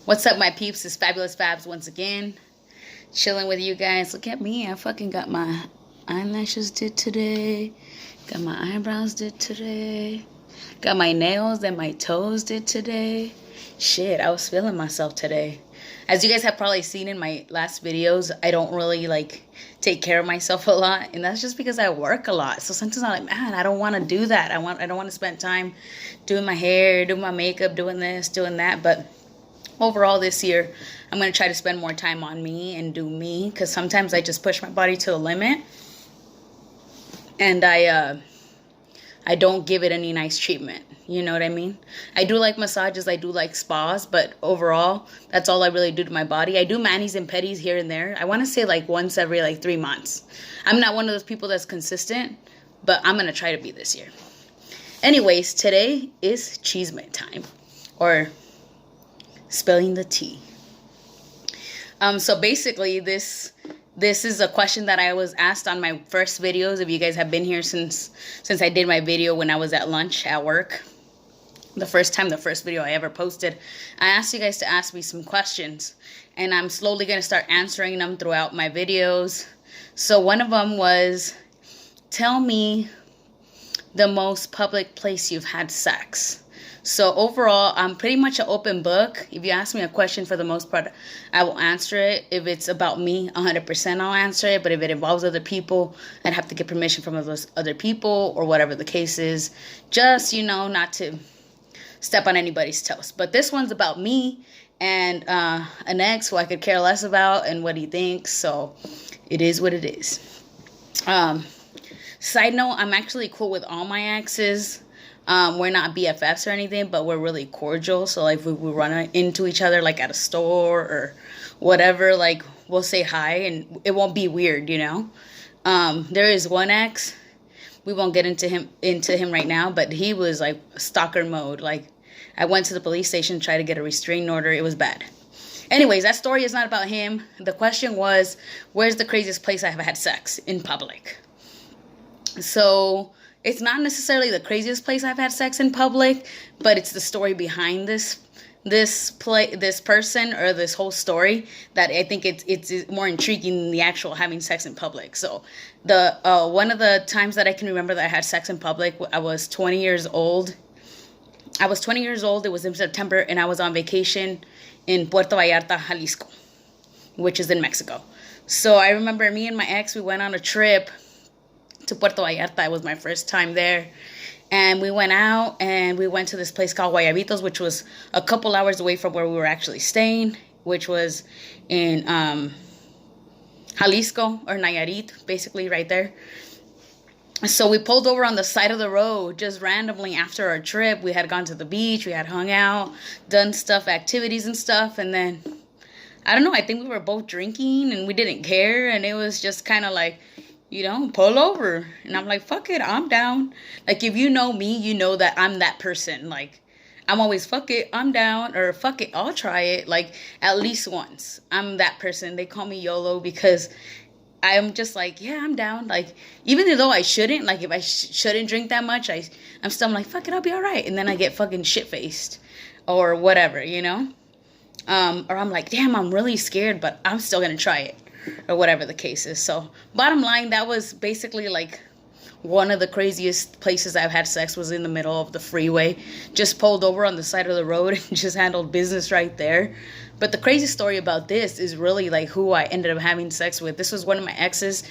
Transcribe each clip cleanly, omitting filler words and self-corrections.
What's up, my peeps? It's Fabulous Fabs once again. Chilling with you guys. Look at me. I fucking got my eyelashes did today. Got my eyebrows did today. Got my nails and my toes did today. Shit, I was feeling myself today. As you guys have probably seen in my last videos, I don't really take care of myself a lot, and that's just because I work a lot. So sometimes I'm like, man, I don't want to do that. I don't want to spend time doing my hair, doing my makeup, doing this, doing that. But overall this year, I'm going to try to spend more time on me and do me, because sometimes I just push my body to the limit, and I don't give it any nice treatment. You know what I mean? I do like massages, I do like spas, but overall, that's all I really do to my body. I do manis and pedis here and there. I want to say once every 3 months. I'm not one of those people that's consistent, but I'm going to try to be this year. Anyways, today is cheesemate time, or spilling the tea. So basically, this is a question that I was asked on my first videos. If you guys have been here since I did my video when I was at lunch at work, the first video I ever posted, I asked you guys to ask me some questions, and I'm slowly going to start answering them throughout my videos. So one of them was, tell me the most public place you've had sex. So overall, I'm pretty much an open book. If you ask me a question, for the most part, I will answer it. If it's about me, 100% I'll answer it. But if it involves other people, I'd have to get permission from those other people, or whatever the case is. Just, not to step on anybody's toes. But this one's about me and an ex who I could care less about and what he thinks. So it is what it is. Side note, I'm actually cool with all my exes. We're not BFFs or anything, but we're really cordial. So if we run into each other at a store or whatever, we'll say hi and it won't be weird, There is one ex, we won't get into him right now, but he was stalker mode. I went to the police station, tried to get a restraining order. It was bad. Anyways, that story is not about him. The question was, where's the craziest place I've had sex in public? So it's not necessarily the craziest place I've had sex in public, but it's the story behind this person, or this whole story, that I think it's more intriguing than the actual having sex in public. So the one of the times that I can remember that I had sex in public, I was 20 years old. It was in September, and I was on vacation in Puerto Vallarta, Jalisco, which is in Mexico. So I remember me and my ex, we went on a trip to Puerto Vallarta. It was my first time there, and we went out and we went to this place called Guayabitos, which was a couple hours away from where we were actually staying, which was in Jalisco, or Nayarit, basically right there. So we pulled over on the side of the road just randomly after our trip. We had gone to the beach, we had hung out, done activities and stuff, and then I don't know, I think we were both drinking and we didn't care, and it was just kind of pull over. And I'm like, fuck it, I'm down. If you know me, you know that I'm that person. I'm always, fuck it, I'm down, or fuck it, I'll try it. At least once. I'm that person. They call me YOLO because I'm just yeah, I'm down. Even though I shouldn't, if I shouldn't drink that much, I'm still fuck it, I'll be all right. And then I get fucking shit-faced or whatever, Or I'm like, damn, I'm really scared, but I'm still going to try it, or whatever the case is. So bottom line, that was basically one of the craziest places I've had sex, was in the middle of the freeway. Just pulled over on the side of the road and just handled business right there. But the crazy story about this is really who I ended up having sex with. This was one of my exes.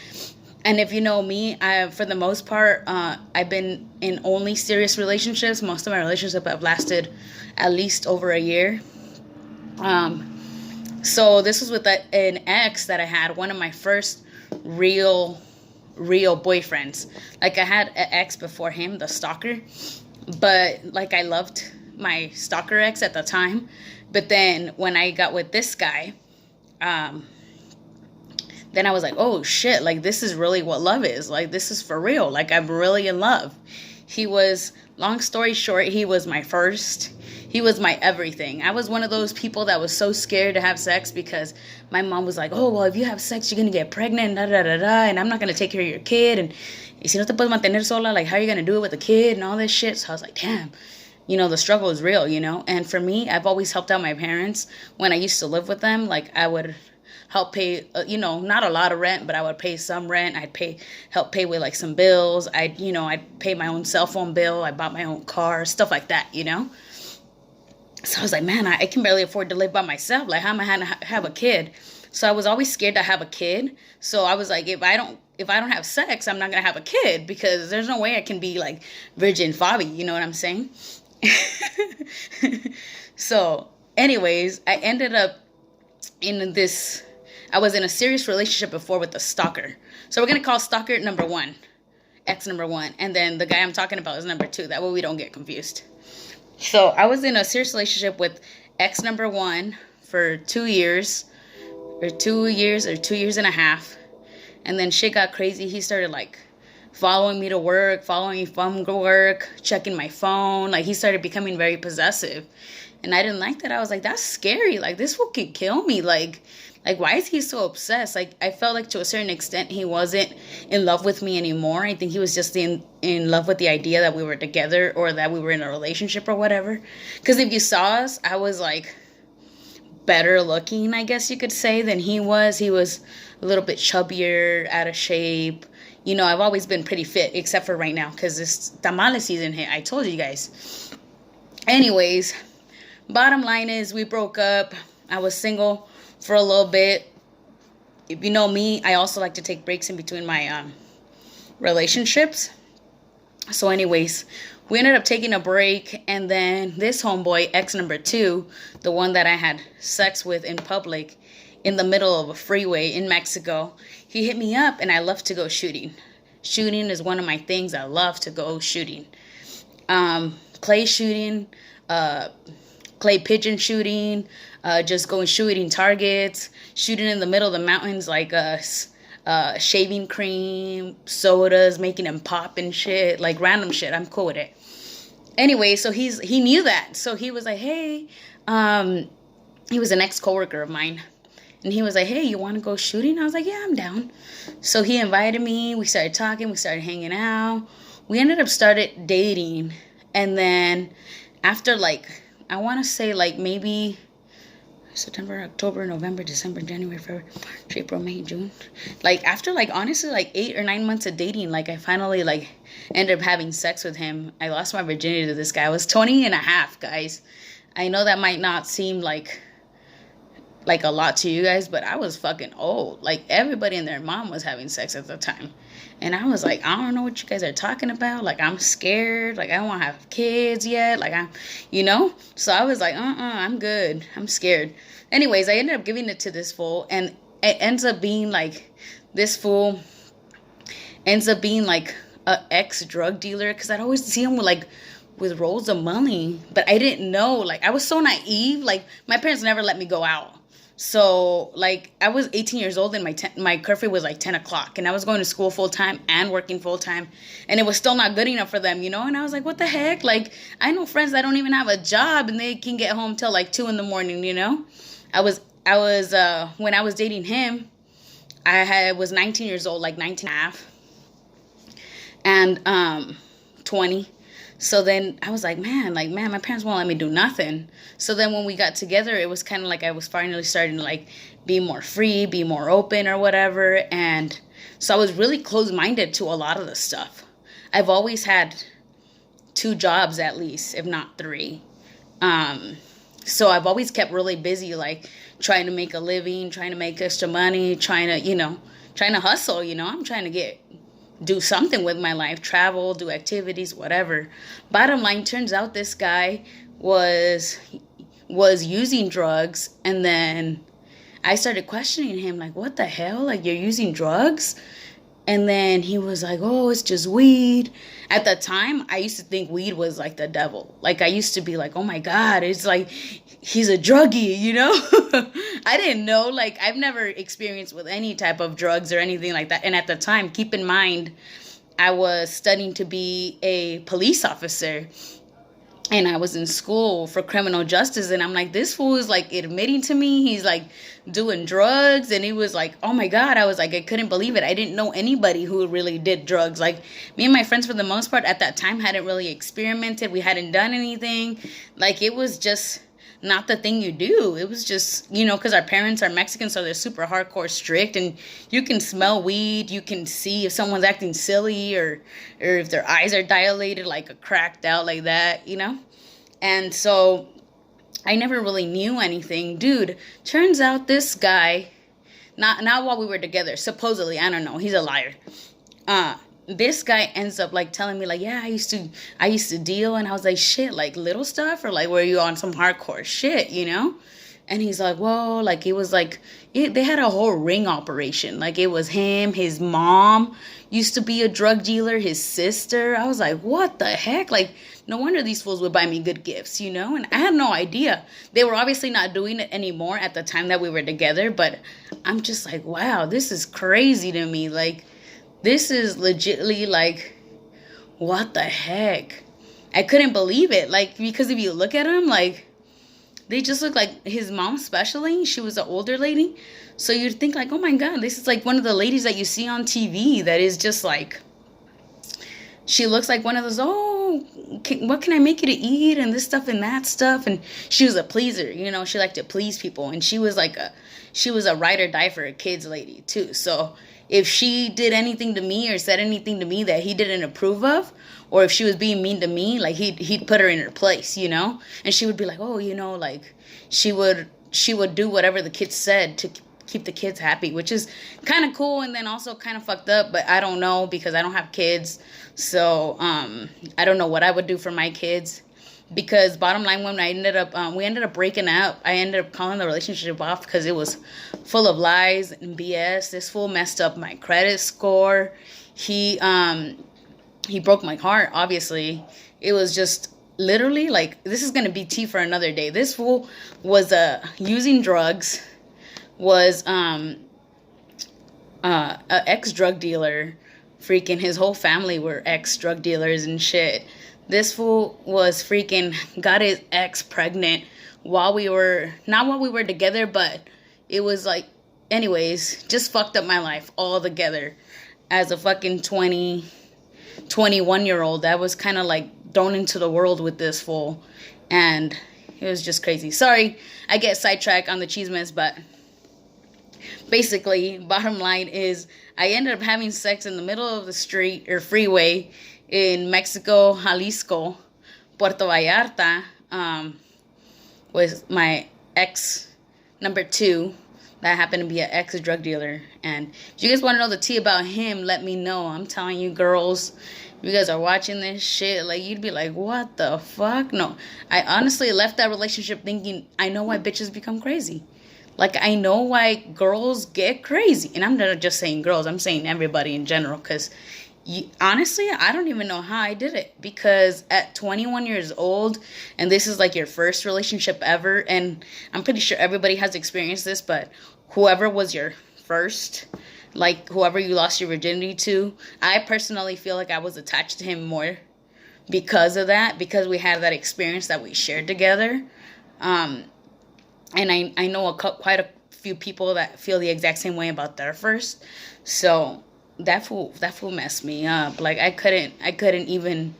And if you know me, for the most part, I've been in only serious relationships. Most of my relationships have lasted at least over a year. So this was with an ex that I had, one of my first real boyfriends. I had an ex before him, the stalker, but I loved my stalker ex at the time. But then when I got with this guy, then I was like, oh shit, this is really what love is. This is for real. I'm really in love. He was, long story short, he was my first. He was my everything. I was one of those people that was so scared to have sex because my mom was like, oh, well, if you have sex, you're going to get pregnant, and I'm not going to take care of your kid. And si no te puedes mantener sola, how are you going to do it with a kid and all this shit? So I was like, damn, the struggle is real, And for me, I've always helped out my parents when I used to live with them. Like, I would help pay, not a lot of rent, but I would pay some rent. Help pay with like some bills. I'd pay my own cell phone bill. I bought my own car, stuff like that. So I was like, man, I can barely afford to live by myself. Like, how am I going to have a kid? So I was always scared to have a kid. So I was like, if I don't have sex, I'm not going to have a kid, because there's no way I can be like Virgin Fabi. You know what I'm saying? So anyways, I ended up I was in a serious relationship before with a stalker. So we're going to call stalker number 1, ex number 1. And then the guy I'm talking about is number 2. That way we don't get confused. So I was in a serious relationship with ex number 1 for 2 years or 2 years and a half. And then shit got crazy. He started like following me to work, following me from work, checking my phone. Like, he started becoming very possessive. And I didn't like that. I was like, that's scary. Like, this fool could kill me. Like, why is he so obsessed? Like, I felt like to a certain extent he wasn't in love with me anymore. I think he was just in love with the idea that we were together, or that we were in a relationship or whatever. Because if you saw us, I was like better looking, I guess you could say, than he was. He was a little bit chubbier, out of shape. I've always been pretty fit, except for right now, because this tamale season hit. I told you guys. Anyways, bottom line is we broke up. I was single for a little bit. If you know me, I also like to take breaks in between my relationships. So anyways, we ended up taking a break, and then this homeboy, ex number 2, the one that I had sex with in public, in the middle of a freeway in Mexico, he hit me up, and I love to go shooting. Shooting is one of my things. I love to go shooting. Clay shooting, clay pigeon shooting, just going shooting targets, shooting in the middle of the mountains, like shaving cream, sodas, making them pop and shit, like random shit. I'm cool with it. Anyway, so he knew that. So he was like, hey, he was an ex-coworker of mine. And he was like, hey, you want to go shooting? I was like, yeah, I'm down. So he invited me. We started talking. We started hanging out. We ended up started dating. And then after I want to say maybe September, October, November, December, January, February, March, April, May, June. After honestly 8 or 9 months of dating, I finally ended up having sex with him. I lost my virginity to this guy. I was 20 and a half, guys. I know that might not seem like a lot to you guys, but I was fucking old. Everybody and their mom was having sex at the time. And I was like, I don't know what you guys are talking about. I'm scared. I don't want to have kids yet. So I was like, I'm good. I'm scared. Anyways, I ended up giving it to this fool, and it ends up being this fool ends up being a ex-drug dealer, because I'd always see him with rolls of money, but I didn't know. I was so naive. My parents never let me go out. So, I was 18 years old, and my curfew was 10 o'clock. And I was going to school full-time and working full-time. And it was still not good enough for them, And I was like, what the heck? I know friends that don't even have a job, and they can get home till 2 in the morning, I was when I was dating him, I was 19 years old, 19 and a half. And 20. So then I was like, man, my parents won't let me do nothing. So then when we got together, it was kind of I was finally starting to be more free, be more open or whatever. And so I was really closed-minded to a lot of the stuff. I've always had 2 jobs at least, if not 3. So I've always kept really busy, trying to make a living, trying to make extra money, trying to hustle, I'm trying to do something with my life, travel, do activities, whatever. Bottom line, turns out this guy was using drugs, and then I started questioning him, what the hell? You're using drugs? And then he was like, oh, it's just weed. At the time, I used to think weed was the devil. I used to be oh my God, it's he's a druggie, I didn't know. I've never experienced with any type of drugs or anything like that. And at the time, keep in mind, I was studying to be a police officer. and I was in school for criminal justice, and I'm like, this fool is like admitting to me he's like doing drugs, and he was like, oh my god, I was like, I couldn't believe it. I didn't know anybody who really did drugs. Like, me and my friends for the most part at that time hadn't really experimented. We hadn't done anything. Like, it was just not the thing you do. It was just, because our parents are Mexican, so they're super hardcore strict, and you can smell weed, you can see if someone's acting silly, or if their eyes are dilated, like a cracked out like that. And so I never really knew anything. Dude, turns out this guy, not while we were together, supposedly, I don't know, he's a liar. This guy ends up like telling me like, yeah, I used to deal, and I was like, shit, like little stuff, or like, were you on some hardcore shit, And he's like, whoa, like it was like, they had a whole ring operation. Like, it was him, his mom used to be a drug dealer, his sister. I was like, what the heck? Like, no wonder these fools would buy me good gifts, And I had no idea. They were obviously not doing it anymore at the time that we were together, but I'm just like, wow, this is crazy to me. Like, this is legitly like, what the heck? I couldn't believe it. Like, because if you look at him, like, they just look like his mom, especially. She was an older lady. So you'd think like, oh my God, this is like one of the ladies that you see on TV that is just like, she looks like one of those, what can I make you to eat? And this stuff and that stuff. And she was a pleaser, she liked to please people. And she was a ride or die for a kids lady too. So if she did anything to me or said anything to me that he didn't approve of, or if she was being mean to me, like he'd put her in her place, and she would be like, oh, like she would do whatever the kids said to keep the kids happy, which is kind of cool, and then also kind of fucked up, but I don't know because I don't have kids. So I don't know what I would do for my kids, because bottom line, when we ended up breaking up, I ended up calling the relationship off because it was full of lies and BS. This fool messed up my credit score. He broke my heart, obviously. It was just literally like, this is going to be tea for another day. This fool was using drugs, was a ex-drug dealer. Freaking his whole family were ex-drug dealers and shit. This fool was freaking got his ex pregnant not while we were together, but it was like, anyways, just fucked up my life all together. As a fucking 21-year-old, I was kind of like thrown into the world with this fool, and it was just crazy. Sorry, I get sidetracked on the chismes, but basically, bottom line is, I ended up having sex in the middle of the street or freeway in Mexico, Jalisco, Puerto Vallarta, with my ex number 2 that happened to be an ex-drug dealer. And if you guys want to know the tea about him, let me know. I'm telling you, girls, if you guys are watching this shit, like, you'd be like, what the fuck? No, I honestly left that relationship thinking, I know why bitches become crazy. Like, I know why girls get crazy. And I'm not just saying girls, I'm saying everybody in general, because honestly, I don't even know how I did it, because at 21 years old, and this is like your first relationship ever, and I'm pretty sure everybody has experienced this, but whoever was your first, like whoever you lost your virginity to, I personally feel like I was attached to him more because of that, because we had that experience that we shared together. And I know quite a few people that feel the exact same way about their first. So that fool messed me up. Like, I couldn't even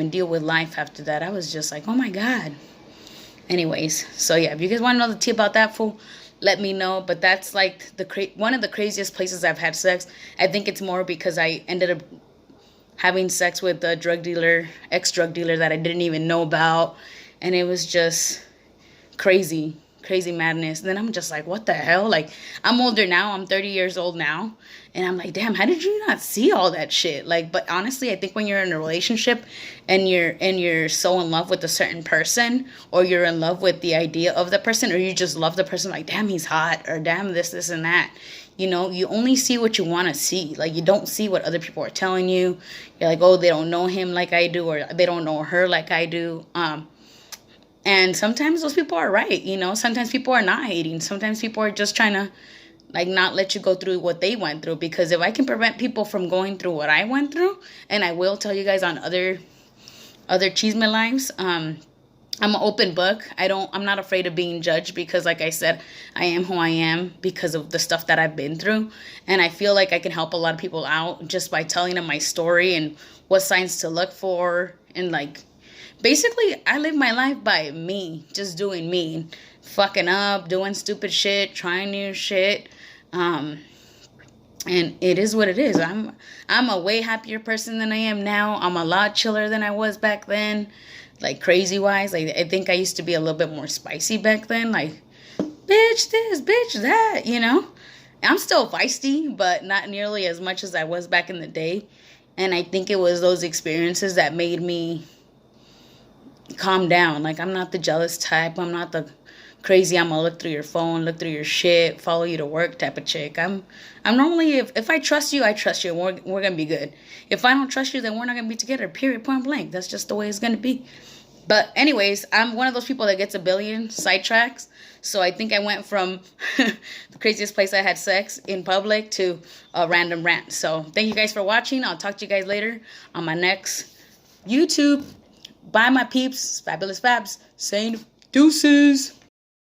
deal with life after that. I was just like, oh my God. Anyways, so yeah, if you guys want to know the tea about that fool, let me know. But that's like one of the craziest places I've had sex. I think it's more because I ended up having sex with a ex-drug dealer that I didn't even know about, and it was just crazy madness. And then I'm just like, what the hell? Like, I'm older now, I'm 30 years old now, and I'm like, damn, how did you not see all that shit? Like, but honestly, I think when you're in a relationship and you're so in love with a certain person, or you're in love with the idea of the person, or you just love the person, like, damn, he's hot, or damn, this and that, you only see what you want to see. Like, you don't see what other people are telling you. You're like, oh, they don't know him like I do, or they don't know her like I do. And sometimes those people are right, Sometimes people are not hating. Sometimes people are just trying to, like, not let you go through what they went through. Because if I can prevent people from going through what I went through, and I will tell you guys on other other chisme lives. I'm an open book. I'm not afraid of being judged because, like I said, I am who I am because of the stuff that I've been through. And I feel like I can help a lot of people out just by telling them my story and what signs to look for. And like, basically, I live my life by me, just doing me, fucking up, doing stupid shit, trying new shit. And it is what it is. I'm a way happier person than I am now. I'm a lot chiller than I was back then. Like crazy wise, like I think I used to be a little bit more spicy back then. Like, bitch this, bitch that, you know. I'm still feisty, but not nearly as much as I was back in the day. And I think it was those experiences that made me calm down. Like, I'm not the jealous type. I'm not the crazy, I'm gonna look through your phone, look through your shit, follow you to work type of chick. I'm normally, if I trust you, I trust you. We're gonna be good. If I don't trust you, then we're not gonna be together. Period. Point blank. That's just the way it's gonna be. But anyways, I'm one of those people that gets a billion sidetracks. So I think I went from the craziest place I had sex in public to a random rant. So thank you guys for watching. I'll talk to you guys later on my next YouTube. Bye, my peeps. Fabulous Fabs. Saying deuces.